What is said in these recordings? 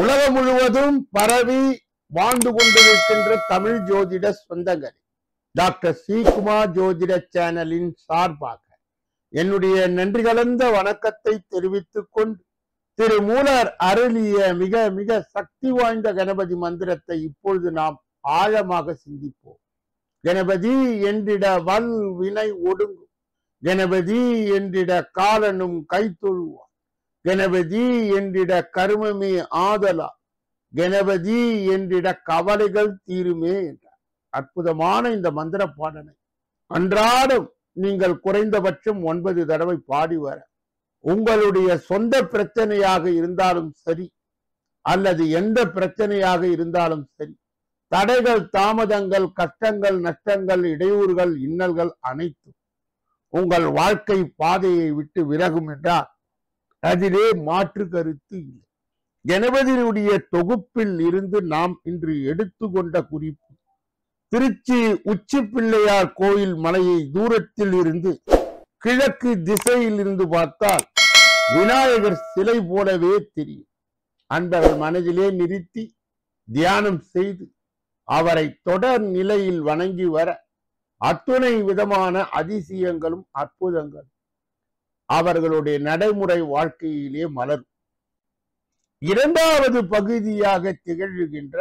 உலகம் முழுவதும் பரவி வாழ்ந்து கொண்டிருக்கின்ற தமிழ் ஜோதிட சொந்தங்கள் டாக்டர் ஸ்ரீகுமார் ஜோதிட சேனலின் சார்பாக என்னுடைய நன்றி கலந்த வணக்கத்தை தெரிவித்துக் கொண்டு திருமூலர் அருளிய மிக மிக சக்தி வாய்ந்த கணபதி மந்திரத்தை இப்பொழுது நாம் ஆழமாக சிந்திப்போம். கணபதி என்றிட வல் வினை ஒடுங்கும், கணபதி என்றிட காலனும் கைத்தொழுவார், கணபதி என்றிட கருமமே ஆதலா, கணபதி என்றிட கவலைகள் தீருமே என்றார். அற்புதமான இந்த மந்திர பாடலை அன்றாடம் நீங்கள் குறைந்தபட்சம் 9 தடவை பாடி வர உங்களுடைய சொந்த பிரச்சனையாக இருந்தாலும் சரி அல்லது எந்த பிரச்சனையாக இருந்தாலும் சரி, தடைகள், தாமதங்கள், கஷ்டங்கள், நஷ்டங்கள், இடையூறுகள், இன்னல்கள் அனைத்தும் உங்கள் வாழ்க்கை பாதையை விட்டு விலகும் என்றால் அதிலே மாற்று கருத்து இல்லை. கணபதியுடைய தொகுப்பில் இருந்து நாம் இன்று எடுத்துக்கொண்ட குறிப்பு, திருச்சி உச்சி பிள்ளையார் கோயில் மலையை தூரத்தில் இருந்து கிழக்கு திசையில் இருந்து பார்த்தால் விநாயகர் சிலை போலவே தெரியும். அன்பர்கள் மனதிலே நிறுத்தி தியானம் செய்து அவரை தொடர் நிலையில் வணங்கி வர அத்துணை விதமான அதிசயங்களும் அற்புதங்களும் அவர்களுடைய நடைமுறை வாழ்க்கையிலே மலரும். இரண்டாவது பகுதியாக திகழ்கின்ற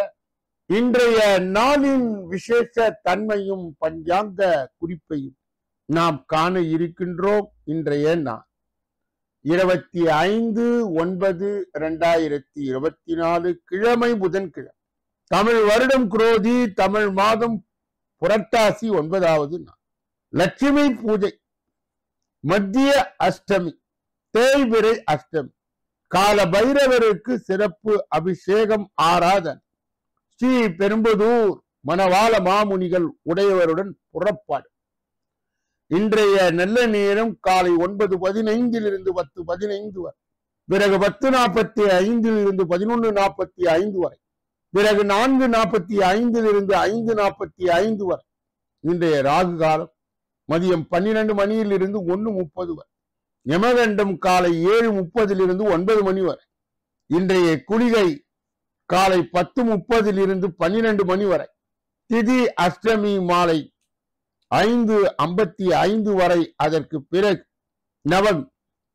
இன்றைய நாளின் விசேஷ தன்மையும் பஞ்சாங்க குறிப்பையும் நாம் காண இருக்கின்றோம். இன்றைய நாள் 25/9/2024 கிழமை புதன்கிழமை, தமிழ் வருடம் குரோதி, தமிழ் மாதம் புரட்டாசி 9வது நாள், லட்சுமி பூஜை, மத்திய அஷ்டமி, தேய்பிறை அஷ்டமி, கால பைரவருக்கு சிறப்பு அபிஷேகம் ஆராதனை, ஸ்ரீ பெரும்புதூர் மணவாள மாமுனிகள் உடையவருடன் புறப்பாடு. இன்றைய நல்ல நேரம் காலை 9:15 10:15 வரை, பிறகு 10:45 11:45 வரை, பிறகு 4:45 5:45 வரை. இன்றைய ராகு காலம் மதியம் 12 மணியிலிருந்து 1:30 வரை, யமகண்டம் காலை 7:30 9 மணி வரை. இன்றைய குளிகை காலை 10:30 12 மணி வரை. திதி அஷ்டமி மாலை 5:55 வரை. அதற்கு பிறகு நவமி.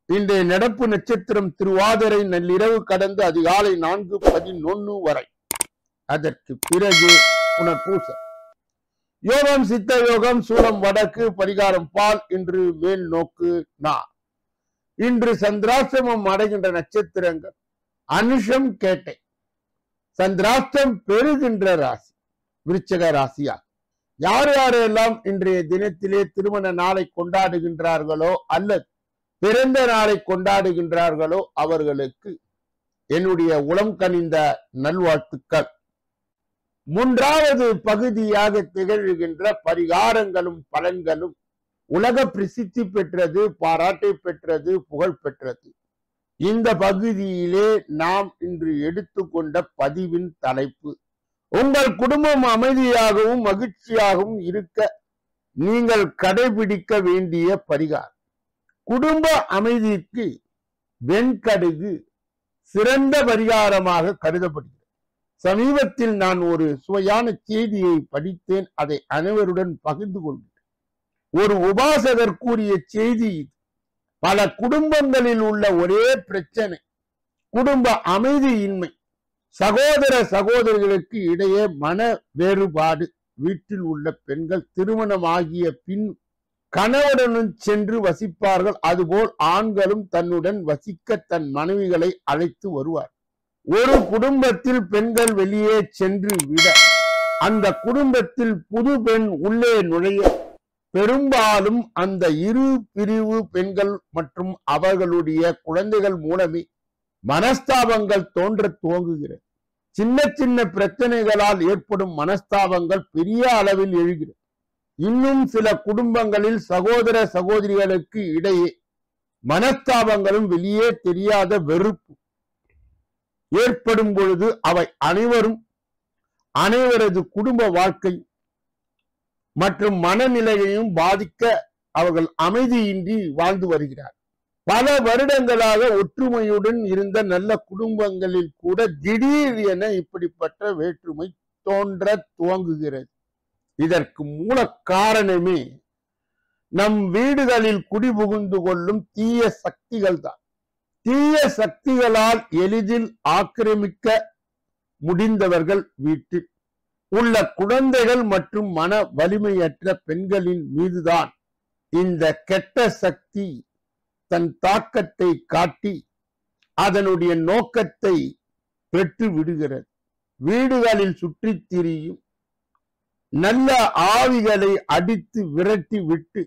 இன்றைய நடப்பு நட்சத்திரம் திருவாதிரை நள்ளிரவு கடந்து அதிகாலை 4:11 வரை. அதற்கு பிறகு புனர்பூசம். யோகம் சித்த யோகம், சூலம் வடக்கு, பரிகாரம் பால். இன்று மேல் நோக்கு நான். இன்று சந்திராஷ்டமம் அடைகின்ற நட்சத்திரங்கள் அனுஷம், கேட்டை. சந்திராஷ்டம் பெறுகின்ற ராசி விருச்சிக ராசியா. யார் யாரெல்லாம் இன்றைய தினத்திலே திருமண நாளை கொண்டாடுகின்றார்களோ அல்லது பிறந்த நாளை கொண்டாடுகின்றார்களோ அவர்களுக்கு என்னுடைய உளம் கனிந்த நல்வாழ்த்துக்கள். மூன்றாவது பகுதியாக திகழ்கின்ற பரிகாரங்களும் பலன்களும் உலக பிரசித்தி பெற்றது, பாராட்டை பெற்றது, புகழ் பெற்றது. இந்த பகுதியிலே நாம் இன்று எடுத்துக்கொண்ட பதிவின் தலைப்பு, உங்கள் குடும்பம் அமைதியாகவும் மகிழ்ச்சியாகவும் இருக்க நீங்கள் கடைபிடிக்க வேண்டிய பரிகாரம். குடும்ப அமைதிக்கு வெண்கடுகு சிறந்த பரிகாரமாக கருதப்படுகிறது. சமீபத்தில் நான் ஒரு சுவையான செய்தியை படித்தேன், அதை அனைவருடன் பகிர்ந்து கொள்கிறேன். ஒரு உபாசகர் கூறிய செய்தி இது. பல குடும்பங்களில் உள்ள ஒரே பிரச்சனை குடும்ப அமைதியின்மை. சகோதர சகோதரிகளுக்கு இடையே மன வேறுபாடு. வீட்டில் உள்ள பெண்கள் திருமணமாகிய பின் கணவனுடன் சென்று வசிப்பார்கள். அதுபோல் ஆண்களும் தன்னுடன் வசிக்க தன் மனைவிகளை அழைத்து வருவார். ஒரு குடும்பத்தில் பெண்கள் வெளியே சென்று விட அந்த குடும்பத்தில் புது பெண் உள்ளே நுழைய பெரும்பாலும் அந்த இரு பிரிவு பெண்கள் மற்றும் அவர்களுடைய குழந்தைகள் மூலமே மனஸ்தாபங்கள் தோன்ற துவங்குகிறது. சின்ன சின்ன பிரச்சனைகளால் ஏற்படும் மனஸ்தாபங்கள் பெரிய அளவில் எழுகிறது. இன்னும் சில குடும்பங்களில் சகோதர சகோதரிகளுக்கு இடையே மனஸ்தாபங்களும் வெளியே தெரியாத வெறுப்பு ஏற்படும் பொழுது அவை அனைவரது குடும்ப வாழ்க்கை மற்றும் மனநிலையையும் பாதிக்க அவர்கள் அமைதியின்றி வாழ்ந்து வருகிறார். பல வருடங்களாக ஒற்றுமையுடன் இருந்த நல்ல குடும்பங்களில் கூட திடீர் என இப்படிப்பட்ட வேற்றுமை தோன்ற துவங்குகிறது. இதற்கு மூல காரணமே நம் வீடுகளில் குடிபுகுந்து கொள்ளும் தீய சக்திகள் தான். தீய சக்திகளால் எளிதில் ஆக்கிரமிக்க முடிந்தவர்கள் வீட்டில் உள்ள குழந்தைகள் மற்றும் மன வலிமையற்ற பெண்களின் மீதுதான் இந்த கெட்ட சக்தி தன் தாக்கத்தை காட்டி அதனுடைய நோக்கத்தை பெற்று விடுகிறது. வீடுகளில் சுற்றித் திரியும் நல்ல ஆவிகளை அடித்து விரட்டி விட்டு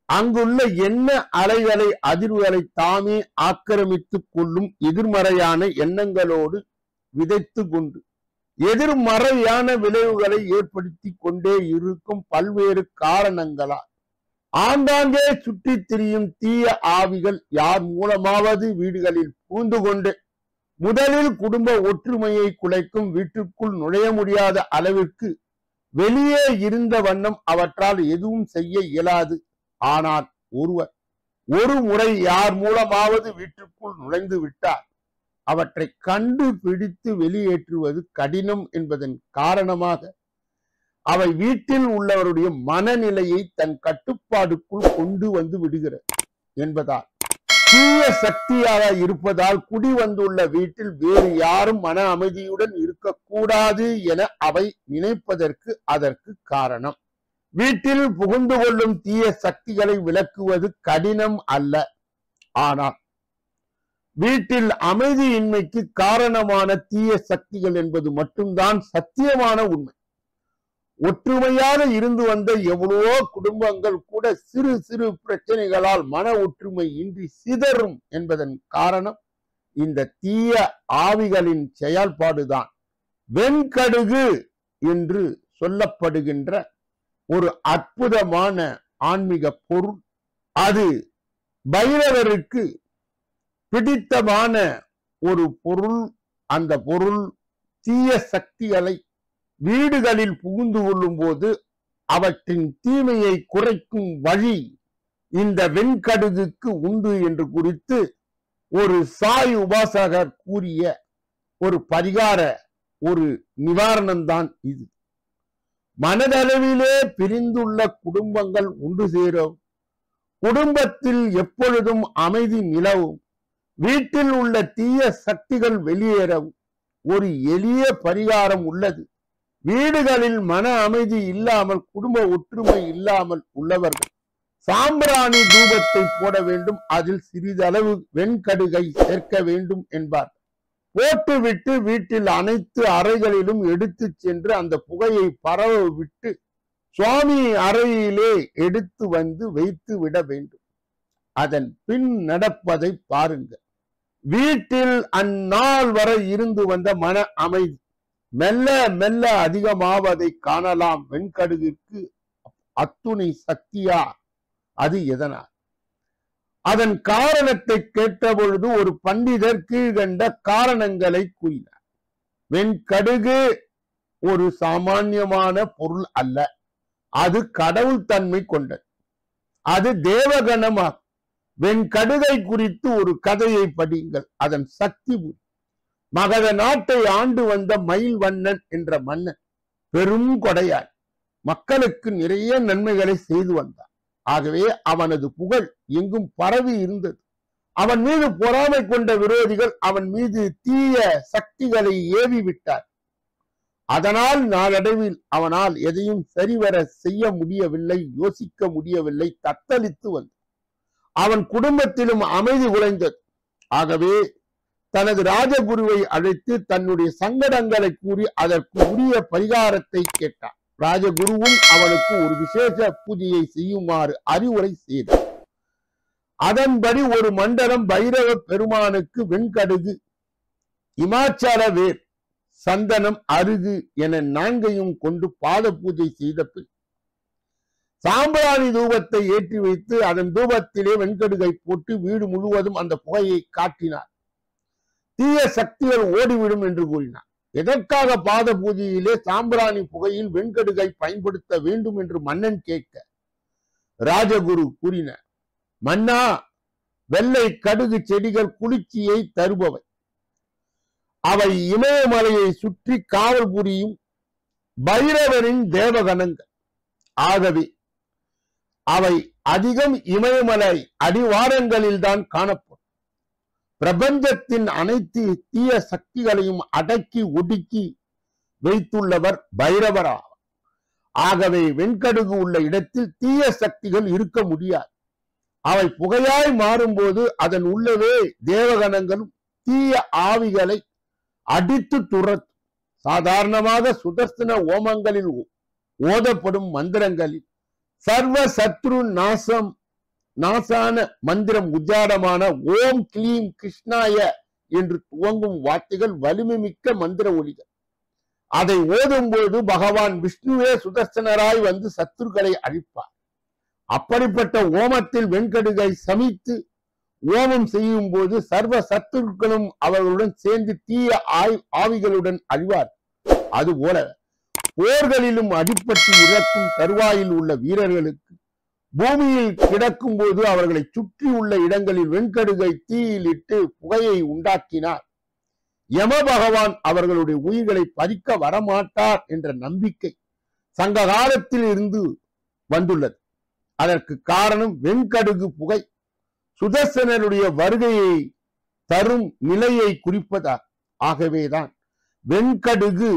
அங்குள்ள என்ன அலைகளை அதிர்வுகளை தாமே ஆக்கிரமித்துக் கொள்ளும் எதிர்மறையான எண்ணங்களோடு விதைத்து கொண்டு எதிர்மறையான விளைவுகளை ஏற்படுத்தி கொண்டே இருக்கும் பல்வேறு காரணங்களால் ஆங்காங்கே சுற்றித் திரியும் தீய ஆவிகள் யார் மூலமாவது வீடுகளில் புகுந்து கொண்டு முதலில் குடும்ப ஒற்றுமையை குலைக்கும், வீட்டுக்குள் நுழைய முடியாத அளவிற்கு வெளியே இருந்த வண்ணம் அவற்றால் எதுவும் செய்ய இயலாது. ஆனால் ஒருவர் ஒரு முறை யார் மூலமாவது வீட்டுக்குள் நுழைந்து விட்டார் அவற்றை கண்டுபிடித்து வெளியேற்றுவது கடினம் என்பதன் காரணமாக அவை வீட்டில் உள்ளவருடைய மனநிலையை தன் கட்டுப்பாடுக்குள் கொண்டு வந்து விடுகிறது என்பதால் தீய சக்தியாக இருப்பதால் குடி வந்துள்ள வீட்டில் வேறு யாரும் மன அமைதியுடன் இருக்கக்கூடாது என அவை நினைப்பதற்கு அதற்கு காரணம். வீட்டில் புகுந்து கொள்ளும் தீய சக்திகளை விலக்குவது கடினம் அல்ல. ஆனால் வீட்டில் அமைதியின்மைக்கு காரணமான தீய சக்திகள் என்பது மட்டும்தான் சத்தியமான உண்மை. ஒற்றுமையாக இருந்து வந்த எவ்வளவோ குடும்பங்கள் கூட சிறு சிறு பிரச்சனைகளால் மன ஒற்றுமை இன்றி சிதறும் என்பதன் காரணம் இந்த தீய ஆவிகளின் செயல்பாடுதான். வெண்கடுகு என்று சொல்லப்படுகின்ற ஒரு அற்புதமான ஆன்மீக பொருள், அது பைரவருக்கு பிடித்தமான ஒரு பொருள். அந்த பொருள் தீய சக்திகளை வீடுகளில் புகுந்து கொள்ளும் போது அவற்றின் தீமையை குறைக்கும் வழி இந்த வெண்கடுகுக்கு உண்டு என்று குறித்து ஒரு சாய் உபாசகர் கூறிய ஒரு பரிகார ஒரு நிவாரணம்தான் இது. மனதளவிலே பிரிந்துள்ள குடும்பங்கள் ஒன்று சேரும், குடும்பத்தில் எப்பொழுதும் அமைதி நிலவும், வீட்டில் உள்ள தீய சக்திகள் வெளியேறவும் ஒரு எளிய பரிகாரம் உள்ளது. வீடுகளில் மன அமைதி இல்லாமல் குடும்ப ஒற்றுமை இல்லாமல் உள்ளவர்கள் சாம்பிராணி தூபத்தை போட வேண்டும், அதில் சிறிதளவு வெண்கடுகை சேர்க்க வேண்டும் என்பார். போட்டுவிட்டு வீட்டில் அனைத்து அறைகளிலும் எடுத்து சென்று அந்த புகையை பரவ விட்டு சுவாமி அறையிலே எடுத்து வந்து வைத்து விட வேண்டும். அதன் பின் நடப்பதை பாருங்கள். வீட்டில் அந்நாள் வரை இருந்து வந்த மன அமைதி மெல்ல மெல்ல அதிகமாவதை காணலாம். வெண்கடுகிற்கு அத்துணை சக்தியா? அது எதனால்? அதன் காரணத்தை கேட்ட பொழுது ஒரு பண்டிதர் கீழ்கண்ட காரணங்களை கூறினார். வெண்கடுகு ஒரு சாமானியமான பொருள் அல்ல, அது கடவுள் தன்மை கொண்டது, அது தேவகணமாகும். வெண்கடுகை குறித்து ஒரு கதையை படியுங்கள். அதன் சக்தி மகத நாட்டை ஆண்டு வந்த மயில் வண்ணன் என்ற மன்னன் பெரும் கொடையாய் மக்களுக்கு நிறைய நன்மைகளை செய்து வந்தான். ஆகவே அவனது புகழ் எங்கும் பரவி இருந்தது. அவன் மீது பொறாமை கொண்ட விரோதிகள் அவன் மீது தீய சக்திகளை ஏவி விட்டார். அதனால் நாளடைவில் அவனால் எதையும் சரிவர செய்ய முடியவில்லை, யோசிக்க முடியவில்லை, தத்தளித்து வந்தான். அவன் குடும்பத்திலும் அமைதி குலைந்தது. ஆகவே தனது ராஜகுருவை அழைத்து தன்னுடைய சங்கடங்களை கூறி அதற்கு உரிய பரிகாரத்தை கேட்டார். ராஜகுருவும் அவனுக்கு ஒரு விசேஷ பூஜையை செய்யுமாறு அறிவுரை செய்தார். அதன்படி ஒரு மண்டலம் பைரவ பெருமானுக்கு வெண்கடுகு, இமாச்சல வேர், சந்தனம், அருகு என 4ஐயும் கொண்டு பாத பூஜை செய்த பின் சாம்பிராணி தூபத்தை ஏற்றி வைத்து அதன் தூபத்திலே வெண்கடுகை போட்டு வீடு முழுவதும் அந்த புகையை காட்டினார். தீய சக்திகள் ஓடிவிடும் என்று கூறினார். எதற்காக பாத பூஜையிலே சாம்பிராணி புகையில் வெண்கடுகை பயன்படுத்த வேண்டும் என்று மன்னன் கேட்க ராஜகுரு கூறினார், மன்னா, வெள்ளை கடுகு செடிகள் குளிர்ச்சியை தருபவை. அவை இமயமலையை சுற்றி காவல் புரியும் பைரவரின் தேவகணங்கள். ஆகவே அவை அதிகம் இமயமலை அடிவாரங்களில் தான் காணப்படும். பிரபஞ்சத்தின் அனைத்து தீய சக்திகளையும் அடக்கி ஒடுக்கி வைத்துள்ளவர் பைரவராவார். ஆகவே வெண்கடுகு உள்ள இடத்தில் தீய சக்திகள் இருக்க முடியாது. அவை புகையாய் மாறும்போது அதன் உள்ளவே தேவகணங்களும் தீய ஆவிகளை அடித்து துரத்தும். சாதாரணமாக சுதர்சன ஓமங்களில் ஓதப்படும் மந்திரங்களில் சர்வ சத்ரு நாசான மந்திரம் உச்சாரமான ஓம் கிளீம் கிருஷ்ணாய என்று துவங்கும் வார்த்தைகள் வலிமை மிக்க மந்திர ஒலிகள். அதை ஓதும் போது பகவான் விஷ்ணுவே சுதர்சனராய் வந்து சத்துருக்களை அழிப்பார். அப்படிப்பட்ட ஓமத்தில் வெண்கடுகை சமித்து ஓமம் செய்யும் போது சர்வ சத்துருக்களும் அவர்களுடன் சேர்ந்து தீய ஆவிகளுடன் அழிவார். அதுபோல போர்களிலும் அடிப்பட்டு இறக்கும் தருவாயில் உள்ள வீரர்களுக்கு பூமியில் கிடக்கும் போது அவர்களை சுற்றி உள்ள இடங்களில் வெண்கடுகை தீயில் இட்டு புகையை உண்டாக்கினார். யம பகவான் அவர்களுடைய உயிர்களை பறிக்க வரமாட்டார் என்ற நம்பிக்கை சங்க காலத்தில் இருந்து வந்துள்ளது. அதற்கு காரணம் வெண்கடுகு புகை சுதர்சனருடைய வருகையை தரும் நிலையை குறிப்பதால். ஆகவேதான் வெண்கடுகு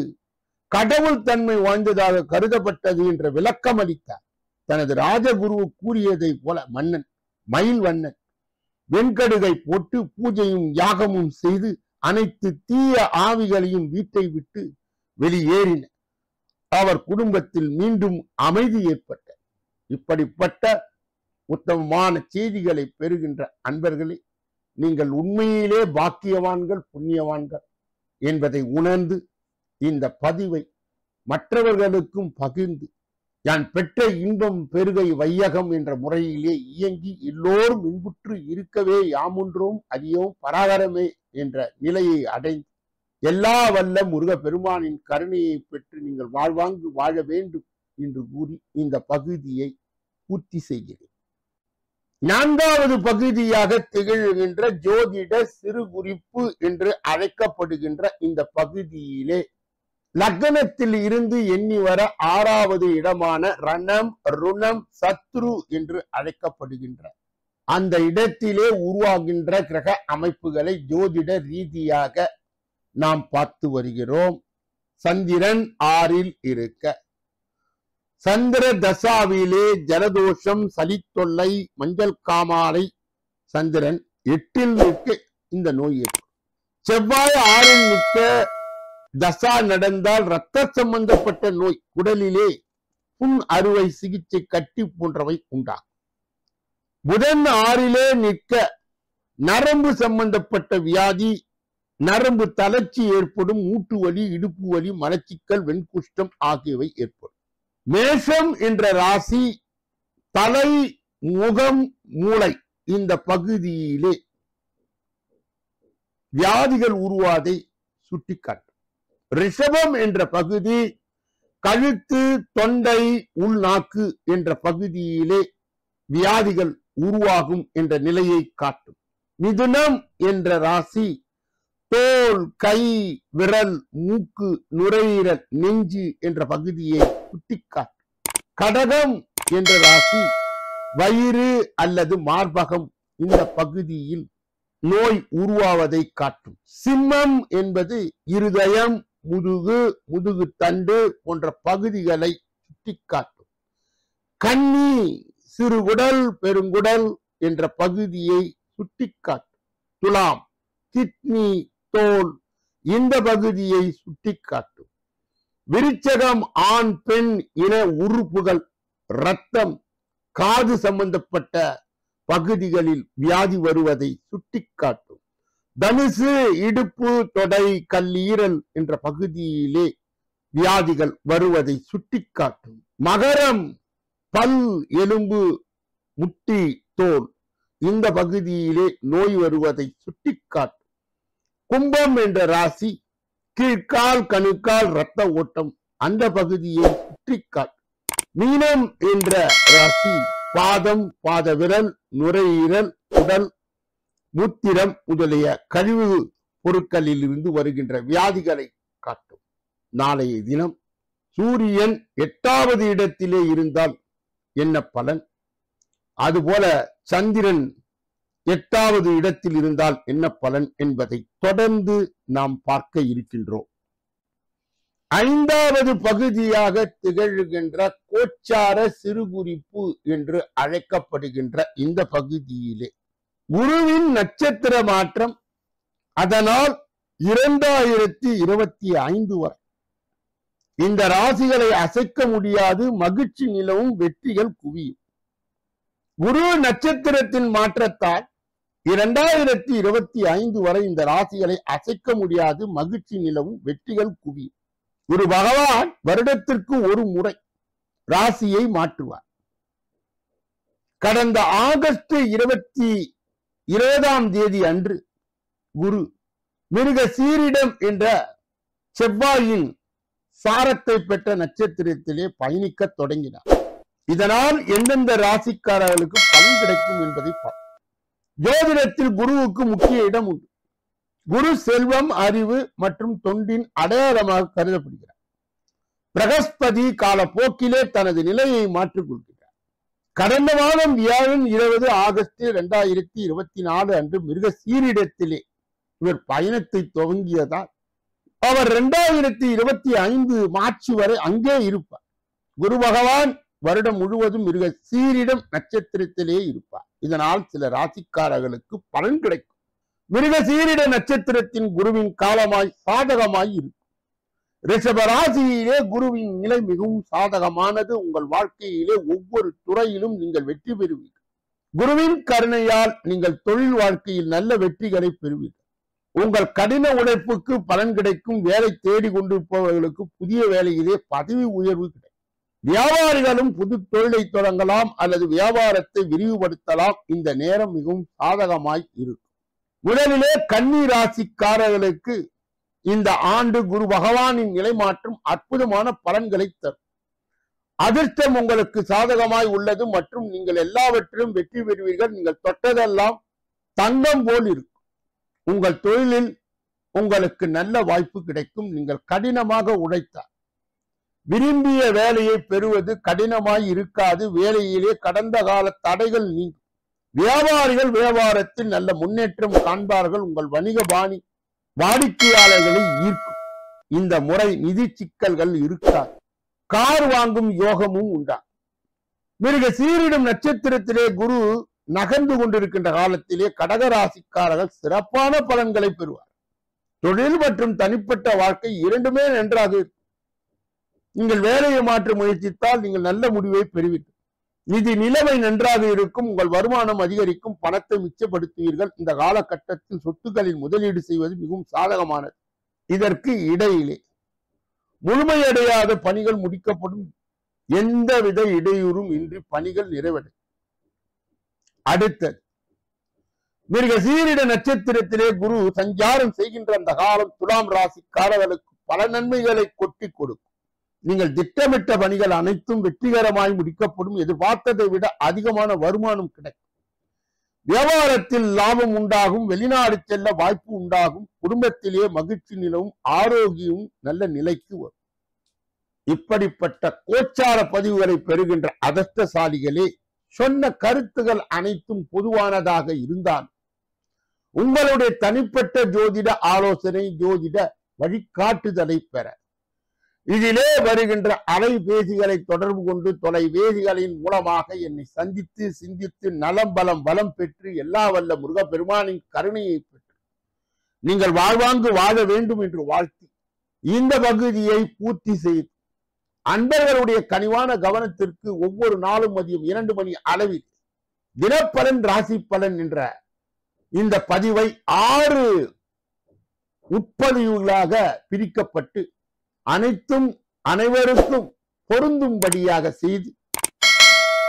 கடவுள் தன்மை வாய்ந்ததாக கருதப்பட்டது என்ற விளக்கம் அளித்தார். தனது ராஜகுரு கூறியதை போல மயில் வண்ணன் வெண்கடுகை போட்டு பூஜையும் யாகமும் செய்து அனைத்து தீய ஆவிகளையும் வீட்டை விட்டு வெளியேறின. அவர் குடும்பத்தில் மீண்டும் அமைதி ஏற்பட்ட. இப்படிப்பட்ட உத்தமமான செய்திகளை பெறுகின்ற அன்பர்களே, நீங்கள் உண்மையிலே பாக்கியவான்கள், புண்ணியவான்கள் என்பதை உணர்ந்து இந்த பதிவை மற்றவர்களுக்கும் பகிர்ந்து யான் பெற்ற இன்பம் பெருகை வையகம் என்ற முறையிலே இயங்கி எல்லோரும் இன்புற்று இருக்கவே யாமொன்றோம் அறியோம் பராகரமே என்ற நிலையை அடைந்து எல்லா வல்ல முருக பெருமானின் கருணையை பெற்று நீங்கள் வாழ்வாங்கு வாழ வேண்டும் என்று கூறி இந்த பகுதியை பூர்த்தி செய்கிறேன். 4வது பகுதியாக திகழ்கின்ற ஜோதிட சிறு குறிப்பு என்று அழைக்கப்படுகின்ற இந்த பகுதியிலே லக்னத்தில் இருந்து எண்ணி வர 6வது இடமான ரணம் ருணம் சத்ரு என்று அழைக்கப்படுகின்ற அந்த இடத்திலே உருவாகின்ற கிரக அமைப்புகளை ஜோதிட ரீதியாக நாம் பார்த்து வருகிறோம். சந்திரன் 6ல் இருக்க, சந்திர தசாவிலே ஜலதோஷம், சளித்தொல்லை, மஞ்சள் காமாலை சந்திரன் 8ல் நிற்க இந்த நோய் ஏற்படும். செவ்வாய் 6ல் நிற்க தசா நடந்தால் இரத்த சம்பந்தப்பட்ட நோய், குடலிலே புண் அறுவை சிகிச்சை, கட்டி போன்றவை உண்டாகும். புதன் 6லே நிற்க நரம்பு சம்பந்தப்பட்ட வியாதி, நரம்பு தளர்ச்சி ஏற்படும், மூட்டு வலி, இடுப்பு வலி, மலச்சிக்கல், வெண்குஷ்டம் ஆகியவை ஏற்படும். மேஷம் என்ற ராசி தலை, முகம், மூளை இந்த பகுதியிலே வியாதிகள் உருவாதை சுட்டிக்காட்டும். ரிஷபம் என்ற பகுதி கழுத்து, தொண்டை, உள்நாக்கு என்ற பகுதியிலே வியாதிகள் உருவாகும் என்ற நிலையை காட்டும். மிதுனம் என்ற ராசி தோல், கை, விரல், மூக்கு, நுரையீரல், நெஞ்சு என்ற பகுதியை சுட்டிக்காட்டும். கடகம் என்ற ராசி வயிறு அல்லது மார்பகம் இந்த பகுதியில் நோய் உருவாவதை காட்டும். சிம்மம் என்பது இருதயம், முதுகு, முதுகு தண்டு போன்ற பகுதிகளை சுட்டிக்காட்டும். கன்னி சிறுகுடல், பெருங்குடல் என்ற பகுதியை சுட்டிக்காட்டும். துலாம் கிட்னி, தோல் இந்த பகுதியை சுட்டிக்காட்டும். விருச்சகம் ஆண் பெண் இன உறுப்புகள், இரத்தம், காது சம்பந்தப்பட்ட பகுதிகளில் வியாதி வருவதை சுட்டிக்காட்டும். தனுசு இடுப்பு, தொடை, கல்லீரல் என்ற பகுதியிலே வியாதிகள் வருவதை சுட்டிக்காட்டும். மகரம் பல், எலும்பு, முட்டி, தோல் இந்த பகுதியிலே நோய் வருவதை சுட்டிக்காட்டும். கும்பம் என்ற ராசி கீழ்கால், கணுக்கால் இரத்த ஓட்டம் அந்த பகுதியை சுட்டிக்காட்டும். மீனம் என்ற ராசி பாதம், பாத விரல், நுரையீரல், உடல் மூத்திரம் முதலிய கழிவு பொருட்களில் இருந்து வருகின்ற வியாதிகளை காட்டும். நாளைய தினம் சூரியன் 8வது இடத்திலே இருந்தால் என்ன பலன், அதுபோல சந்திரன் 8வது இடத்தில் இருந்தால் என்ன பலன் என்பதை தொடர்ந்து நாம் பார்க்க இருக்கின்றோம். 5வது பகுதியாக திகழ்கின்ற கோச்சார சிறுகுறிப்பு என்று அழைக்கப்படுகின்ற இந்த பகுதியிலே குருவின் நட்சத்திர மாற்றம், அதனால் 2025 வரை இந்த ராசிகளை அசைக்க முடியாது, மகிழ்ச்சி நிலவும், வெற்றிகள் குவியும். குரு நட்சத்திரத்தின் மாற்றத்தால் 2025 வரை இந்த ராசிகளை அசைக்க முடியாது, மகிழ்ச்சி நிலவும், வெற்றிகள் குவியும். குரு பகவான் வருடத்திற்கு ஒரு முறை ராசியை மாற்றுவார். கடந்த ஆகஸ்ட் 20ஆம் தேதி அன்று குரு மிருக சீரிடம் என்ற செவ்வாயின் சாரத்தை பெற்ற நட்சத்திரத்திலே பயணிக்க தொடங்கினார். இதனால் எந்தெந்த ராசிக்காரர்களுக்கு பலன் கிடைக்கும் என்பதை பார்ப்போம். ஜோதிடத்தில் குருவுக்கு முக்கிய இடம் உண்டு. குரு செல்வம், அறிவு மற்றும் தொண்டின் அடையாளமாக கருதப்படுகிறார். பிரகஸ்பதி காலப்போக்கிலே தனது நிலையை மாற்றிக் கொள்கிறார். கடந்த மாதம் வியாழன் 20 ஆகஸ்ட் 2024 அன்று மிருக சீரிடத்திலே இவர் பயணத்தை துவங்கியதால் அவர் 2025 மார்ச் வரை அங்கே இருப்பார். குரு பகவான் வருடம் முழுவதும் மிருக சீரிடம் நட்சத்திரத்திலே இருப்பார். இதனால் சில ராசிக்காரர்களுக்கு பலன் கிடைக்கும். மிருக சீரிட நட்சத்திரத்தின் குருவின் காலமாய் சாதகமாய் இருக்கும். ரிஷப ராசியிலே குருவின் நிலை மிகவும் சாதகமானது. உங்கள் வாழ்க்கையிலே ஒவ்வொரு துறையிலும் நீங்கள் வெற்றி பெறுவீர்கள். குருவின் கருணையால் நீங்கள் தொழில் வாழ்க்கையில் நல்ல வெற்றிகளை பெறுவீர்கள். உங்கள் கடின உழைப்புக்கு பலன் கிடைக்கும். வேலை தேடி கொண்டிருப்பவர்களுக்கு புதிய வேலையிலே பதவி உயர்வு கிடைக்கும். வியாபாரிகளும் புது தொழிலை தொடங்கலாம் அல்லது வியாபாரத்தை விரிவுபடுத்தலாம். இந்த நேரம் மிகவும் சாதகமாய் இருக்கும். முதலிலே கன்னி ராசிக்காரர்களுக்கு இந்த ஆண்டு குரு பகவானின் நிலை மாற்றம் அற்புதமான பலன்களை தரும். அதிர்ஷ்டம் உங்களுக்கு சாதகமாய் உள்ளது மற்றும் நீங்கள் எல்லாவற்றிலும் வெற்றி பெறுவீர்கள். நீங்கள் தொட்டதெல்லாம் தங்கம் போல் இருக்கும். உங்கள் தொழிலில் உங்களுக்கு நல்ல வாய்ப்பு கிடைக்கும். நீங்கள் கடினமாக உழைத்தார் விரும்பிய வேலையை பெறுவது கடினமாய் இருக்காது. வேலையிலே கடந்த கால தடைகள் நீங்கும். வியாபாரிகள் வியாபாரத்தில் நல்ல முன்னேற்றம் காண்பார்கள். உங்கள் வணிக பாணி வாடிக்கையாளர்களை ஈர்க்கும். இந்த முறை நிதி சிக்கல்கள் இருக்காது. கார் வாங்கும் யோகமும் உண்டாகும். மிருக சீரிடும் நட்சத்திரத்திலே குரு நகர்ந்து கொண்டிருக்கின்ற காலத்திலே கடகராசிக்காரர்கள் சிறப்பான பலன்களை பெறுவார். தொழில் மற்றும் தனிப்பட்ட வாழ்க்கை இரண்டுமே நன்றாக இருக்கும். நீங்கள் வேலையை மாற்ற முயற்சித்தால் நீங்கள் நல்ல முடிவை பெறுவீர்கள். நிதி நிலைமை நன்றாக இருக்கும். உங்கள் வருமானம் அதிகரிக்கும். பணத்தை மிச்சப்படுத்துவீர்கள். இந்த காலகட்டத்தில் சொத்துக்களில் முதலீடு செய்வது மிகவும் சாதகமானது. இதற்கு இடையிலே முழுமையடையாத பணிகள் முடிக்கப்படும். எந்தவித இடையூறும் இன்றி பணிகள் நிறைவடையும். அடுத்தது மிருக சீரிட நட்சத்திரத்திலே குரு சஞ்சாரம் செய்கின்ற அந்த காலம் துலாம் ராசிக்காரர்களுக்கு பல நன்மைகளை கொட்டி கொடுக்கும். நீங்கள் திட்டமிட்ட பணிகள் அனைத்தும் வெற்றிகரமாய் முடிக்கப்படும். எதிர்பார்த்ததை விட அதிகமான வருமானம் கிடைக்கும். வியாபாரத்தில் லாபம் உண்டாகும். வெளிநாடு செல்ல வாய்ப்பு உண்டாகும். குடும்பத்திலே மகிழ்ச்சி நிலவும். ஆரோக்கியமும் நல்ல நிலைக்கு வரும். இப்படிப்பட்ட கோச்சார பதிவுகளை பெறுகின்ற அதிர்ஷ்டசாலிகளே, சொன்ன கருத்துகள் அனைத்தும் பொதுவானதாக இருந்தால் உங்களுடைய தனிப்பட்ட ஜோதிட ஆலோசனை, ஜோதிட வழிகாட்டுதலை பெற இதிலே வருகின்ற அலைபேசிகளை தொடர்பு கொண்டு தொலைபேசிகளின் மூலமாக என்னை சந்தித்து சிந்தித்து நலம் பலம் வளம் பெற்று எல்லா வல்ல முருகப்பெருமானின் கருணையை பெற்று நீங்கள் வாழ்வாங்கு வாழ வேண்டும் என்று வாழ்த்தி இந்த பகுதியை பூர்த்தி செய்து அன்பர்களுடைய கனிவான கவனத்திற்கு ஒவ்வொரு நாளும் மதியம் 2 மணி அளவில் தினப்பலன் ராசி பலன் என்ற இந்த பதிவை 6 உட்பதிவுகளாக பிரிக்கப்பட்டு அனைத்தும் அனைவருக்கும் பொருந்தும்படியாக செய்து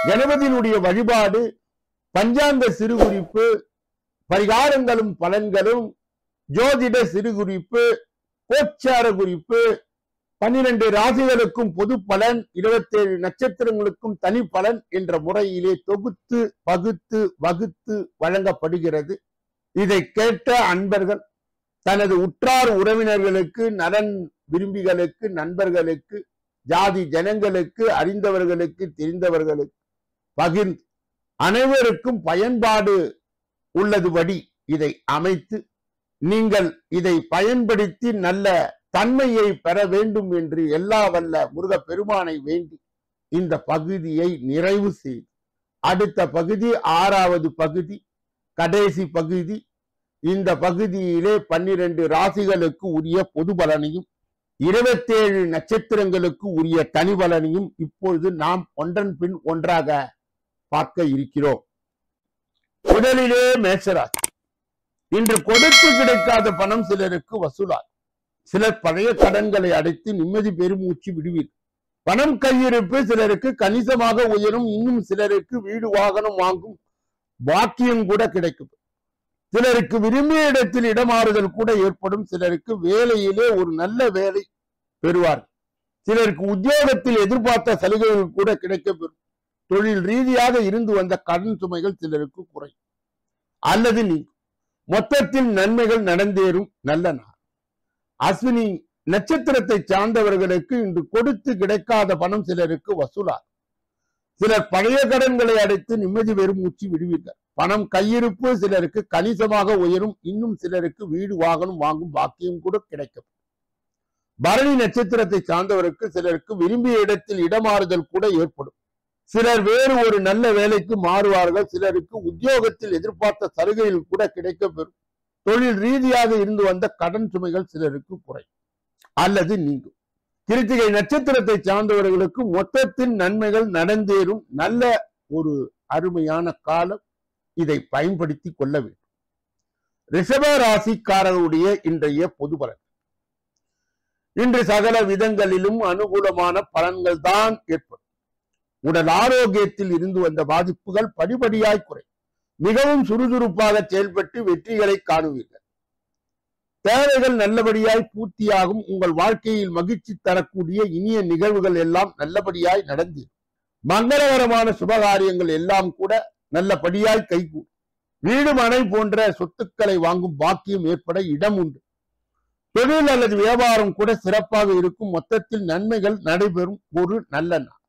கணபதியினுடைய வழிபாடு, பஞ்சாங்க சிறுகுறிப்பு, பரிகாரங்களும் பலன்களும், ஜோதிட சிறுகுறிப்பு, கோச்சார குறிப்பு, 12 ராசிகளுக்கும் பொது பலன், 27 நட்சத்திரங்களுக்கும் தனி பலன் என்ற முறையிலே தொகுத்து பகுத்து வகுத்து வழங்கப்படுகிறது. இதை கேட்ட அன்பர்கள் தனது உற்றார் உறவினர்களுக்கு, நலன் விரும்பிகளுக்கு, நண்பர்களுக்கு, ஜாதி ஜனங்களுக்கு, அறிந்தவர்களுக்கு, தெரிந்தவர்களுக்கு பகிர்ந்து அனைவருக்கும் பயன்பாடு உள்ளதுபடி இதை அமைத்து நீங்கள் இதை பயன்படுத்தி நல்ல தன்மையை பெற வேண்டும் என்று எல்லா வல்ல முருகப் பெருமானை வேண்டி இந்த பகுதியை நிறைவு செய்து அடுத்த பகுதி 6வது பகுதி, கடைசி பகுதி. இந்த பகுதியிலே 12 ராசிகளுக்கு உரிய பொது பலனையும் 27 நட்சத்திரங்களுக்கு உரிய தனி பலனையும் இப்பொழுது நாம் ஒன்றன் பின் ஒன்றாக பார்க்க இருக்கிறோம். முதலிலே மேஷராசி. இன்று கொடுத்து கிடைக்காத பணம் சிலருக்கு வசூலாகும். சிலர் பழைய கடன்களை அடைத்து நிம்மதி பெருமூச்சு விடுவீர். பணம் கையிருப்பு சிலருக்கு கணிசமாக உயரும். இன்னும் சிலருக்கு வீடு வாகனம் வாங்கும் பாக்கியம் கூட கிடைக்கும். சிலருக்கு விரும்பிய இடத்தில் இடமாறுதல் கூட ஏற்படும். சிலருக்கு வேலையிலே ஒரு நல்ல வேலை பெறுவார்கள். சிலருக்கு உத்தியோகத்தில் எதிர்பார்த்த சலுகைகள் கூட கிடைக்கப்பெறும். தொழில் ரீதியாக இருந்து வந்த கடன் சுமைகள் சிலருக்கு குறையும் அல்லது நீங்கும். மொத்தத்தில் நன்மைகள் நடந்தேறும் நல்ல நாள். அஸ்வினி நட்சத்திரத்தை சார்ந்தவர்களுக்கு இன்று கொடுத்து கிடைக்காத பணம் சிலருக்கு வசூலாகும். சிலர் பழைய கடன்களை அடைத்து நிம்மதி பெருமூச்சு விடுவீர்கள். பணம் கையிருப்பு சிலருக்கு கணிசமாக உயரும். இன்னும் சிலருக்கு வீடு வாகனம் வாங்கும் பாக்கியம் கூட கிடைக்கும். பரணி நட்சத்திரத்தை சார்ந்தவருக்கு சிலருக்கு விரும்பிய இடத்தில் இடமாறுதல் கூட ஏற்படும். சிலர் வேறு ஒரு நல்ல வேலைக்கு மாறுவார்கள். சிலருக்கு உத்தியோகத்தில் எதிர்பார்த்த சலுகையில் கூட கிடைக்கப்பெறும். தொழில் ரீதியாக இருந்து வந்த கடன் சுமைகள் சிலருக்கு குறையும் அல்லது நீங்கும். கிருத்திகை நட்சத்திரத்தை சார்ந்தவர்களுக்கு மொத்தத்தில் நன்மைகள் நடந்தேறும் நல்ல ஒரு அருமையான காலம். இதை பயன்படுத்தி கொள்ள வேண்டும். ரிஷப ராசிக்காரர்களுடைய இன்றைய பொது பலன். இன்று சகல விதங்களிலும் அனுகூலமான பலன்கள் தான் ஏற்படும். உடல் ஆரோக்கியத்தில் இருந்து வந்த பாதிப்புகள் படிப்படியாய் குறை. மிகவும் சுறுசுறுப்பாக செயல்பட்டு வெற்றிகளை காணுவீர்கள். தேவைகள் நல்லபடியாய் பூர்த்தியாகும். உங்கள் வாழ்க்கையில் மகிழ்ச்சி தரக்கூடிய இனிய நிகழ்வுகள் எல்லாம் நல்லபடியாய் நடந்தேறும். மங்களகரமான சுபகாரியங்கள் எல்லாம் கூட நல்லபடியாய் கைகூடும். வீடு மனை போன்ற சொத்துக்களை வாங்கும் பாக்கியம் ஏற்பட இடம் உண்டு. தொழில் அல்லது வியாபாரம் கூட சிறப்பாக இருக்கும். மொத்தத்தில் நன்மைகள் நடைபெறும் ஒரு நல்ல நாள்.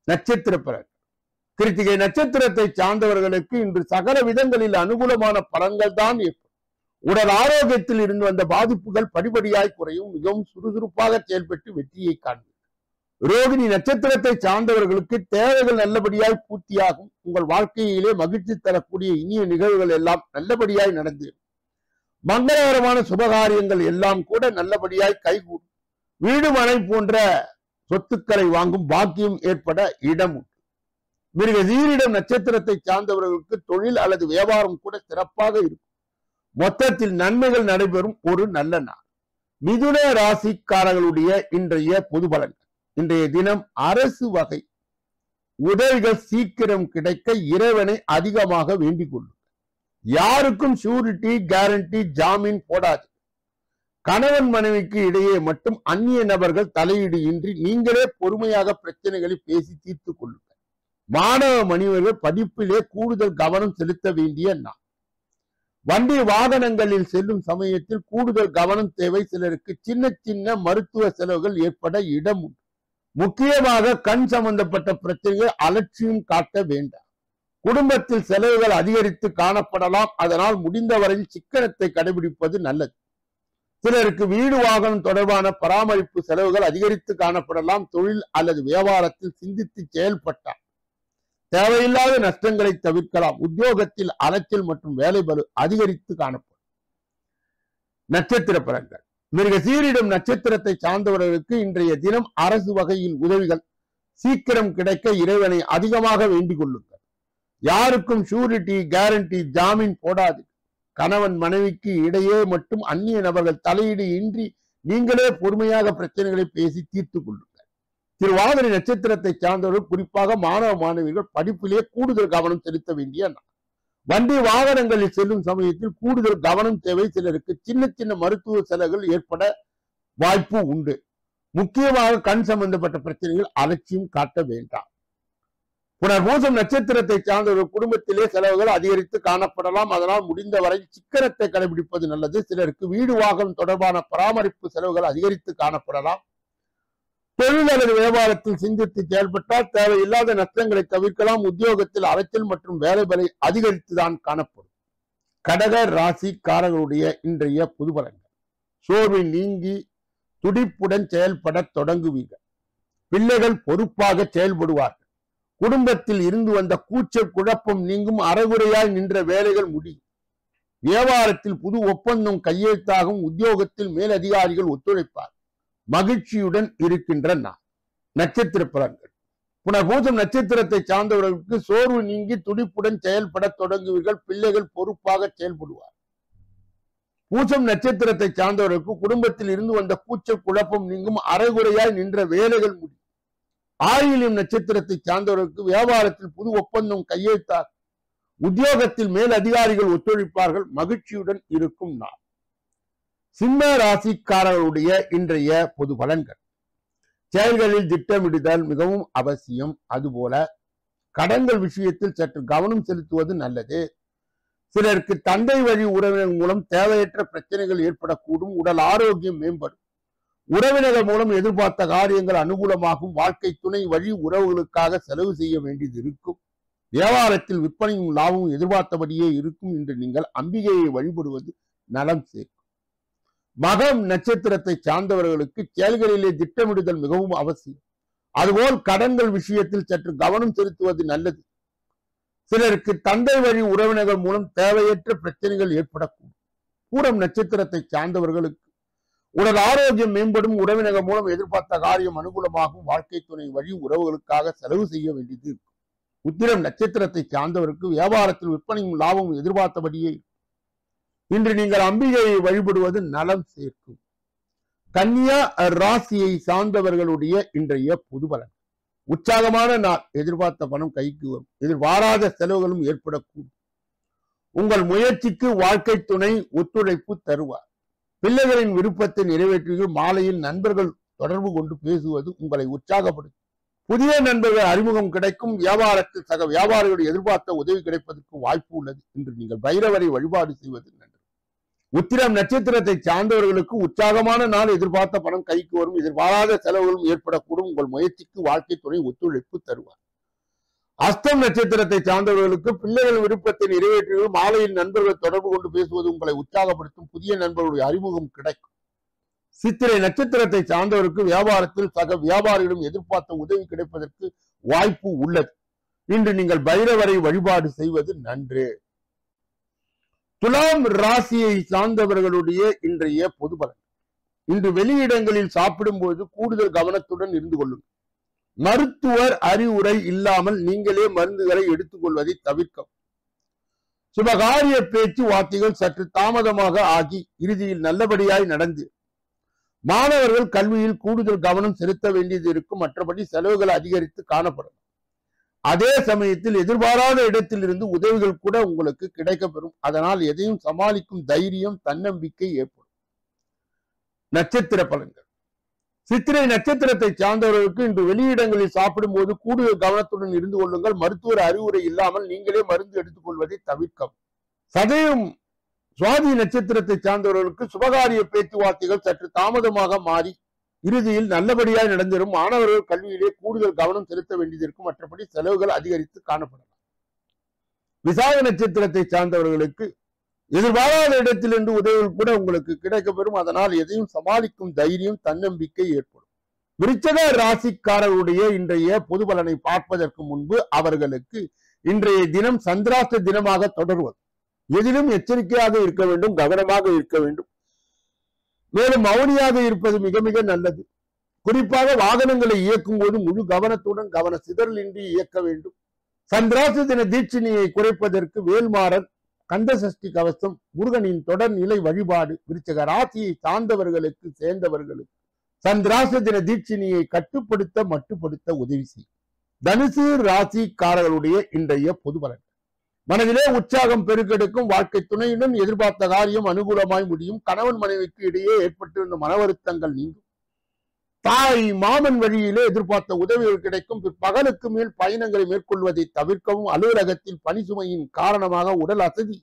நட்சத்திர பலன். கிருத்திகை நட்சத்திரத்தை சார்ந்தவர்களுக்கு இன்று சகல விதங்களில் அனுகூலமான பலன்கள் தான் ஏற்படும். உடல் ஆரோக்கியத்தில் இருந்து வந்த பாதிப்புகள் படிப்படியாய் குறையும். மிகவும் சுறுசுறுப்பாக செயல்பட்டு வெற்றியை காண்பீர்கள். ரோகிணி நட்சத்திரத்தை சார்ந்தவர்களுக்கு தேவைகள் நல்லபடியாய் பூர்த்தியாகும். உங்கள் வாழ்க்கையிலே மகிழ்ச்சி தரக்கூடிய இனிய நிகழ்வுகள் எல்லாம் நல்லபடியாய் நடந்தேறும். மங்களகரமான சுபகாரியங்கள் எல்லாம் கூட நல்லபடியாய் கைகூடும். வீடு மனை போன்ற சொத்துக்களை வாங்கும் பாக்கியம் ஏற்பட இடம் உண்டு. மிருகசீரிடம் நட்சத்திரத்தை சார்ந்தவர்களுக்கு தொழில் அல்லது வியாபாரம் கூட சிறப்பாக இருக்கும். மொத்தத்தில் நன்மைகள் நடைபெறும் ஒரு நல்ல நாள். மிதுன ராசிக்காரர்களுடைய இன்றைய பொது பலன்கள். இன்றைய தினம் அரசு வகை உதவிகள் சீக்கிரம் கிடைக்க இறைவனை அதிகமாக வேண்டிக் கொள்ளுங்கள். யாருக்கும் ஷூரிட்டி, கேரண்டி, ஜாமீன் போடாது. கணவன் மனைவிக்கு இடையே மட்டும் அந்நிய நபர்கள் தலையீடு இன்றி நீங்களே பொறுமையாக பிரச்சனைகளை பேசி தீர்த்து கொள்ளுங்கள். மாணவ மனிதர்கள் படிப்பிலே கூடுதல் கவனம் செலுத்த வேண்டிய நாள். வண்டி வாகனங்களில் செல்லும் சமயத்தில் கூடுதல் கவனம் தேவை. சிலருக்கு சின்ன சின்ன மருத்துவ செலவுகள் ஏற்பட இடம் உண்டு. முக்கியமாக கண் சம்பந்தப்பட்ட பிரச்சனைகள் அலட்சியம் காட்ட வேண்டாம். குடும்பத்தில் செலவுகள் அதிகரித்து காணப்படலாம். அதனால் முடிந்தவரையில் சிக்கனத்தை கடைபிடிப்பது நல்லது. சிலருக்கு வீடு வாகனம் தொடர்பான பராமரிப்பு செலவுகள் அதிகரித்து காணப்படலாம். தொழில் அல்லது வியாபாரத்தில் சிந்தித்து செயல்பட்டால் தேவையில்லாத நஷ்டங்களை தவிர்க்கலாம். உத்தியோகத்தில் அலைச்சல் மற்றும் வேலை பளு அதிகரித்து காணப்படும். நட்சத்திர பலன்கள். மிருகசீரிடம் நட்சத்திரத்தை சார்ந்தவர்களுக்கு இன்றைய தினம் அரசு வகையில் உதவிகள் சீக்கிரம் கிடைக்க இறைவனை அதிகமாக வேண்டிக் கொள்ளுங்கள். யாருக்கும் ஷூரிட்டி, கேரண்டி, ஜாமீன் போடாது. கணவன் மனைவிக்கு இடையே மட்டும் அந்நிய நபர்கள் தலையீடு இன்றி நீங்களே பொறுமையாக பிரச்சனைகளை பேசி தீர்த்து கொள்ளுங்கள். திருவாதிரை நட்சத்திரத்தை சார்ந்தவர்கள் குறிப்பாக மாணவ மாணவிகள் படிப்பிலே கூடுதல் கவனம் செலுத்த வேண்டிய நாள். வண்டி வாகனங்களில் செல்லும் சமயத்தில் கூடுதல் கவனம் தேவை. சிலருக்கு சின்ன சின்ன மருத்துவ செலவுகள் ஏற்பட வாய்ப்பு உண்டு. முக்கியமாக கண் சம்பந்தப்பட்ட பிரச்சனைகள் அலட்சியம் காட்ட வேண்டாம். புனர்பூசம் நட்சத்திரத்தை சார்ந்தவர்கள் குடும்பத்திலே செலவுகள் அதிகரித்து காணப்படலாம். அதனால் முடிந்தவரை சிக்கனத்தை கடைபிடிப்பது நல்லது. சிலருக்கு வீடு வாகனம் தொடர்பான பராமரிப்பு செலவுகள் அதிகரித்து காணப்படலாம். தொழில் அல்லது வியாபாரத்தில் சிந்தித்து செயல்பட்டால் தேவையில்லாத நஷ்டங்களை தவிர்க்கலாம். உத்தியோகத்தில் அலைச்சல் மற்றும் வேலைகளை அதிகரித்துதான் காணப்படும். கடக ராசிக்காரர்களுடைய இன்றைய பொது பலன்கள். சோர்வை நீங்கி துடிப்புடன் செயல்பட தொடங்குவீர்கள். பிள்ளைகள் பொறுப்பாக செயல்படுவார்கள். குடும்பத்தில் இருந்து வந்த கூச்சல் குழப்பம் நீங்கும். அறகுறையாய் நின்ற வேலைகள் முடியும். வியாபாரத்தில் புது ஒப்பந்தம் கையெழுத்தாகும். உத்தியோகத்தில் மேலதிகாரிகள் ஒத்துழைப்பார். மகிழ்ச்சியுடன் இருக்கின்ற நாள். நட்சத்திர பலன்கள். புனர்பூசம் நட்சத்திரத்தை சார்ந்தவர்களுக்கு சோர்வு நீங்கி துடிப்புடன் செயல்பட தொடங்குவீர்கள். பிள்ளைகள் பொறுப்பாக செயல்படுவார். பூசம் நட்சத்திரத்தை சார்ந்தவர்களுக்கு குடும்பத்தில் இருந்து வந்த கூச்சல் குழப்பம் நீங்கும். அறகுறையாய் நின்ற வேலைகள் முடியும். ஆயில்யம் நட்சத்திரத்தை சார்ந்தவர்களுக்கு வியாபாரத்தில் புது ஒப்பந்தம் கையெழுத்தார். உத்தியோகத்தில் மேல் அதிகாரிகள் ஒத்துழைப்பார்கள். மகிழ்ச்சியுடன் இருக்கும் நாள். சிம்ம ராசிக்காரர்களுடைய இன்றைய பொது பலன்கள். செயல்களில் திட்டமிடுதல் மிகவும் அவசியம். அதுபோல கடன்கள் விஷயத்தில் சற்று கவனம் செலுத்துவது நல்லது. சிலருக்கு தந்தை வழி உறவினர் மூலம் தேவையற்ற பிரச்சனைகள் ஏற்படக்கூடும். உடல் ஆரோக்கியம் மேம்படும். உறவினர்கள் மூலம் எதிர்பார்த்த காரியங்கள் அனுகூலமாகும். வாழ்க்கை துணை வழி உறவுகளுக்காக செலவு செய்ய வேண்டியது இருக்கும். வியாபாரத்தில் விற்பனையும் லாபமும் எதிர்பார்த்தபடியே இருக்கும். இன்று நீங்கள் அம்பிகையை வழிபடுவது நலம் சேர்க்கும். மகம் நட்சத்திரத்தை சார்ந்தவர்களுக்கு செயல்களிலே திட்டமிடுதல் மிகவும் அவசியம். அதுபோல் கடன்கள் விஷயத்தில் சற்று கவனம் செலுத்துவது நல்லது. சிலருக்கு தந்தை வழி உறவினர்கள் மூலம் தேவையற்ற பிரச்சனைகள் ஏற்படக்கூடும். பூரம் நட்சத்திரத்தை சார்ந்தவர்களுக்கு உடல் ஆரோக்கியம் மேம்படும். உறவினர்கள் மூலம் எதிர்பார்த்த காரியம் அனுகூலமாகும். வாழ்க்கை துணை வழி உறவுகளுக்காக செலவு செய்ய வேண்டியது இருக்கும். உத்திரம் நட்சத்திரத்தை சார்ந்தவருக்கு வியாபாரத்தில் விற்பனையும் லாபமும் எதிர்பார்த்தபடியே இன்று நீங்கள் அம்பிகையை வழிபடுவது நலம் சேர்க்கும். கன்னியா ராசியை சார்ந்தவர்களுடைய இன்றைய பொது பலன். உற்சாகமான நாள். எதிர்பார்த்த பணம் கைக்கு வரும். எதிர்பாராத செலவுகளும் ஏற்படக்கூடும். உங்கள் முயற்சிக்கு வாழ்க்கை துணை ஒத்துழைப்பு தருவார். பிள்ளைகளின் விருப்பத்தை நிறைவேற்றுவீர்கள். மாலையில் நண்பர்கள் தொடர்பு கொண்டு பேசுவது உங்களை உற்சாகப்படுத்தும். புதிய நண்பர்கள் அறிமுகம் கிடைக்கும். வியாபாரத்தில் சக வியாபாரிகளுடைய எதிர்பார்த்த உதவி கிடைப்பதற்கு வாய்ப்பு உள்ளது. இன்று நீங்கள் பைரவரை வழிபாடு செய்வது நன்று. உத்திரம் நட்சத்திரத்தை சார்ந்தவர்களுக்கு உற்சாகமான நாள். எதிர்பார்த்த பணம் கைக்கு வரும். எதிர்பாராத செலவுகளும் ஏற்படக்கூடும். உங்கள் முயற்சிக்கு வாழ்க்கை துணை ஒத்துழைப்பு தருவார். அஸ்தம் நட்சத்திரத்தை சார்ந்தவர்களுக்கு பிள்ளைகள் விருப்பத்தை நிறைவேற்றுவீர்கள். மாலையில் நண்பர்கள் தொடர்பு கொண்டு பேசுவது உங்களை உற்சாகப்படுத்தும். புதிய நண்பர்களுடைய அறிமுகம் கிடைக்கும். சித்திரை நட்சத்திரத்தை சார்ந்தவருக்கு வியாபாரத்தில் சக வியாபாரிகளும் எதிர்பார்த்த உதவி கிடைப்பதற்கு வாய்ப்பு உள்ளது. இன்று நீங்கள் பைரவரை வழிபாடு செய்வது நன்று. துலாம் ராசியை சார்ந்தவர்களுடைய இன்றைய பொது பலன். இன்று வெளியிடங்களில் சாப்பிடும்போது கூடுதல் கவனத்துடன் இருந்து கொள்ளுங்கள். மருத்துவர் அறிவுரை இல்லாமல் நீங்களே மருந்துகளை எடுத்துக்கொள்வதை தவிர்க்கவும். சுபகாரிய பேச்சு வார்த்தைகள் சற்று தாமதமாக ஆகி இறுதியில் நல்லபடியாய் நடந்து மாணவர்கள் கல்வியில் கூடுதல் கவனம் செலுத்த வேண்டியது இருக்கும். மற்றபடி செலவுகள் அதிகரித்து காணப்படும். அதே சமயத்தில் எதிர்பாராத இடத்தில் இருந்து உதவிகள் கூட உங்களுக்கு கிடைக்கப்பெறும். அதனால் எதையும் சமாளிக்கும் தைரியம் தன்னம்பிக்கை ஏற்படும். நட்சத்திர பலன்கள். சித்திரை நட்சத்திரத்தை சார்ந்தவர்களுக்கு இன்று வெளியிடங்களில் சாப்பிடும் போது கூடுதல் கவனத்துடன் இருந்து கொள்ளுங்கள். மருத்துவர் அறிவுரை இல்லாமல் நீங்களே மருந்து எடுத்துக் கொள்வதை தவிர்க்கவும். சதயம் சுவாதி நட்சத்திரத்தை சார்ந்தவர்களுக்கு சுபகாரிய பேச்சுவார்த்தைகள் சற்று தாமதமாக மாறி இறுதியில் நல்லபடியாய் நடந்திடும். மாணவர்கள் கல்வியிலே கூடுதல் கவனம் செலுத்த வேண்டியது இருக்கும். மற்றபடி செலவுகள் அதிகரித்து காணப்படலாம். விசாக நட்சத்திரத்தை சார்ந்தவர்களுக்கு எதிர்பாராத இடத்திலிருந்து உதவிகள் கூட உங்களுக்கு கிடைக்கப்பெறும். அதனால் எதையும் சமாளிக்கும் தைரியம் தன்னம்பிக்கை ஏற்படும். விருச்சிக ராசிக்காரர்களுடைய இன்றைய பொது பலனை பார்ப்பதற்கு முன்பு அவர்களுக்கு இன்றைய தினம் சந்திராஷ்ட தினமாக தொடர்வது. எதிலும் எச்சரிக்கையாக இருக்க வேண்டும். கவனமாக இருக்க வேண்டும். மேலும் மௌனியாக இருப்பது மிக மிக நல்லது. குறிப்பாக வாகனங்களை இயக்கும் போது முழு கவனத்துடன் கவன சிதறலின்றி இயக்க வேண்டும். சந்திராஷ்ட தின தீட்சணியை குறைப்பதற்கு வேல்மாறன், கந்த சஷ்டி கவசம், முருகனின் தொடர் நிலை வழிபாடு விருச்சிக ராசியை சார்ந்தவர்களுக்கு சேர்ந்தவர்களுக்கு சந்திராஷ்ட தின தீட்சணியை கட்டுப்படுத்த மட்டுப்படுத்த உதவி செய்யும். தனுசு ராசிக்காரர்களுடைய இன்றைய பொது பலன். மனதிலே உற்சாகம் பெருக்கெடுக்கும். வாழ்க்கை துணையுடன் எதிர்பார்த்த காரியம் அனுகூலமாய் முடியும். கணவன் மனைவிக்கு இடையே ஏற்பட்டிருந்த மன வருத்தங்கள் நீங்கும். தாய் மாமன் வழியிலே எதிர்பார்த்த உதவிகள் கிடைக்கும். பகலுக்கு மேல் பயணங்களை மேற்கொள்வதை தவிர்க்கவும். அலுவலகத்தில் பணி சுமையின் காரணமாக உடல் அசதி,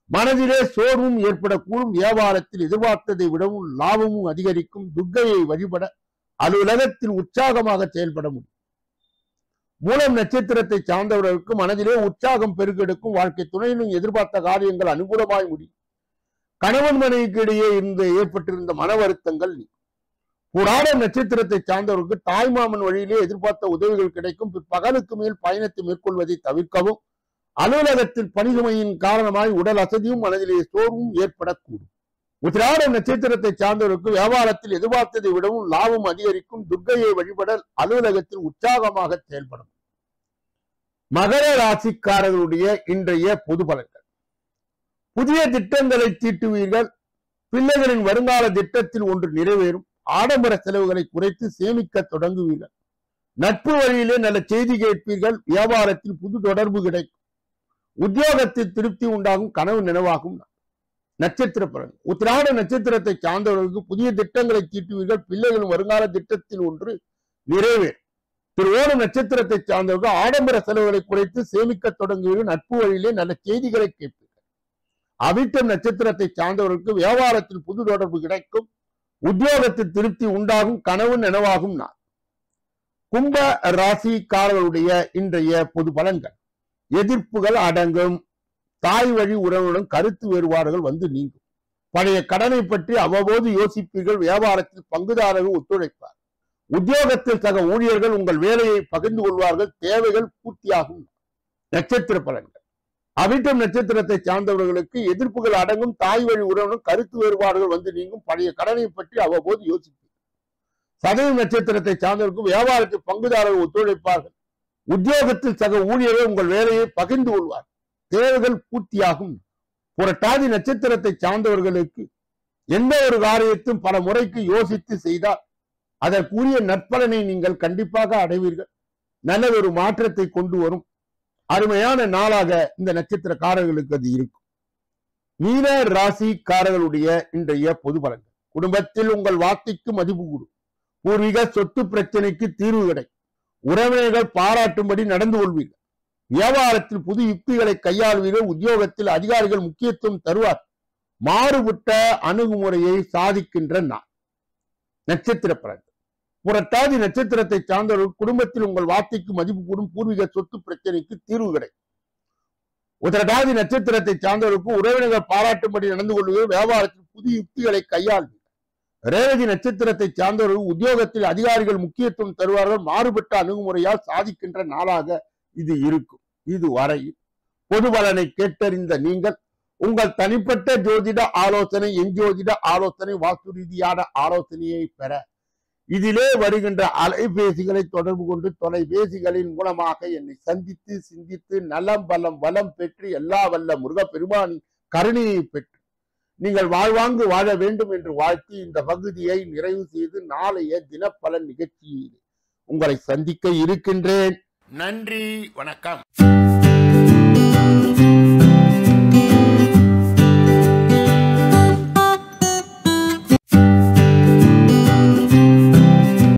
மனதிலே சோர்வும் ஏற்படக்கூடும். வியாபாரத்தில் எதிர்பார்த்ததை விடவும் லாபமும் அதிகரிக்கும். துர்க்கையை வழிபட அலுவலகத்தில் உற்சாகமாக செயல்பட முடியும். மூலம் நட்சத்திரத்தை சார்ந்தவர்களுக்கு மனதிலே உற்சாகம் பெருக்கெடுக்கும். வாழ்க்கை துணையிலும் எதிர்பார்த்த காரியங்கள் அனுகூலமாய் முடியும். கணவன் மனைவிக்கு இடையே ஏற்பட்டிருந்த மன வருத்தங்கள் புராணம் நட்சத்திரத்தை சார்ந்தவர்களுக்கு தாய்மாமன் வழியிலே எதிர்பார்த்த உதவிகள் கிடைக்கும். பகலுக்கு மேல் பயணத்தை மேற்கொள்வதை தவிர்க்கவும். அலுவலகத்தில் பணிசுமையின் காரணமாய் உடல் அசதியும் மனதிலே சோர்வும் ஏற்படக்கூடும். உத்திராடம் நட்சத்திரத்தை சார்ந்தவர்களுக்கு வியாபாரத்தில் எதிர்பார்த்ததை விடவும் லாபம் அதிகரிக்கும். துர்க்கையை வழிபட அலுவலகத்தில் உற்சாகமாக செயல்படும். மகர ராசிக்காரர்களுடைய இன்றைய பொது பலன்கள். புதிய திட்டங்களை தீட்டுவீர்கள். பிள்ளைகளின் வருங்கால திட்டத்தில் ஒன்று நிறைவேறும். ஆடம்பர செலவுகளை குறைத்து சேமிக்க தொடங்குவீர்கள். நட்பு வழியிலே நல்ல செய்தி கேட்பீர்கள். வியாபாரத்தில் புது தொடர்பு கிடைக்கும். உத்தியோகத்தில் திருப்தி உண்டாகும். கனவு நினைவாகும். நட்சத்திர பலன். உத்திராட நட்சத்திரத்தை சார்ந்தவர்களுக்கு புதிய திட்டங்களை தீட்டுவீர்கள். பிள்ளைகளின் வருங்கால திட்டத்தில் ஒன்று நிறைவேறும். திருவோணம் நட்சத்திரத்தை சார்ந்தவர்கள் ஆடம்பர செலவுகளை குறைத்து சேமிக்க தொடங்குவீர்கள். நட்பு வழியிலே நல்ல செய்திகளை கேட்பீர்கள். அவிட்டம் நட்சத்திரத்தை சார்ந்தவர்களுக்கு வியாபாரத்தில் புது தொடர்பு கிடைக்கும். உத்தியோகத்தில் திருப்தி உண்டாகும். கனவு நினைவாகும். கும்ப ராசிக்காரர்களுடைய இன்றைய பொது பலன்கள். எதிர்ப்புகள் அடங்கும். தாய் வழி உறவுடன் கருத்து வேறுபாடுகள் வந்து நீங்கும். பழைய கடனை பற்றி அவ்வப்போது யோசிப்பீர்கள். வியாபாரத்தில் பங்குதாரர்கள் ஒத்துழைப்பார். உத்தியோகத்தில் சக ஊழியர்கள் உங்கள் வேலையை பகிர்ந்து கொள்வார்கள். தேவைகள் பூர்த்தியாகும். நட்சத்திர பலன்கள். அவிட்டம் நட்சத்திரத்தை சார்ந்தவர்களுக்கு எதிர்ப்புகள் அடங்கும். தாய் வழி உறவுடன் கருத்து வேறுபாடுகள் வந்து நீங்கும். பழைய கடனை பற்றி அவ்வப்போது யோசிப்பீர்கள். சதயம் நட்சத்திரத்தை சார்ந்தவர்களுக்கு வியாபாரத்தில் பங்குதாரர்கள் ஒத்துழைப்பார்கள். உத்தியோகத்தில் சக ஊழியர்கள் உங்கள் வேலையை பகிர்ந்து கொள்வார். தேவைகள் பூர்த்தியாகும். புரட்டாதி நட்சத்திரத்தை சார்ந்தவர்களுக்கு எந்த ஒரு காரியத்தையும் பல முறைக்கு யோசித்து செய்தால் அதற்குரிய நற்பலனை நீங்கள் கண்டிப்பாக அடைவீர்கள். நல்ல ஒரு மாற்றத்தை கொண்டு வரும் அருமையான நாளாக இந்த நட்சத்திரக்காரர்களுக்கு அது இருக்கும். மீன ராசிக்காரர்களுடைய இன்றைய பொது பலன்கள். குடும்பத்தில் உங்கள் வார்த்தைக்கு மதிப்பு கூடும். பூர்வீக சொத்து பிரச்சனைக்கு தீர்வு கிடைக்கும். உறவினர்கள் பாராட்டும்படி நடந்து கொள்வீர்கள். வியாபாரத்தில் புது யுக்திகளை கையாளுவீர்கள். உத்தியோகத்தில் அதிகாரிகள் முக்கியத்துவம் தருவார். மாறுபட்ட அணுகுமுறையை சாதிக்கின்ற நாள். நட்சத்திர பலன்கள். புரட்டாதி நட்சத்திரத்தை சார்ந்தவர்கள் குடும்பத்தில் உங்கள் வார்த்தைக்கு மதிப்பு கூடும். பூர்வீக சொத்து பிரச்சனைக்கு தீர்வு கிடைக்கும். உத்திரட்டாதி நட்சத்திரத்தை சார்ந்தவர்களுக்கு உறவினர்கள் பாராட்டும்படி நடந்து கொள்வீர்கள். வியாபாரத்தில் புதிய யுக்திகளை கையாளுவீர்கள். ரேவதி நட்சத்திரத்தை சார்ந்தவர்கள் உத்தியோகத்தில் அதிகாரிகள் முக்கியத்துவம் தருவார்கள். மாறுபட்ட அணுகுமுறையால் சாதிக்கின்ற நாளாக இது இருக்கும். இது வரையில் பொது பலனை கேட்டறிந்த நீங்கள் உங்கள் தனிப்பட்ட ஜோதிட ஆலோசனை, எஞ்சோதிட ஆலோசனை, வாஸ்து ரீதியான ஆலோசனையை பெற இதிலே வருகின்ற அலைபேசிகளை தொடர்பு கொண்டு தொலைபேசிகளின் மூலமாக என்னை சந்தித்து சிந்தித்து நலம் பலம் வளம் பெற்று எல்லா வல்ல முருகப்பெருமானின் கருணையை பெற்று நீங்கள் வாழ்வாங்கு வாழ வேண்டும் என்று வாழ்த்தி இந்த பகுதியை நிறைவு செய்து நாளைய தினப்பலன் நிகழ்ச்சியில் உங்களை சந்திக்க இருக்கின்றேன். நன்றி, வணக்கம்.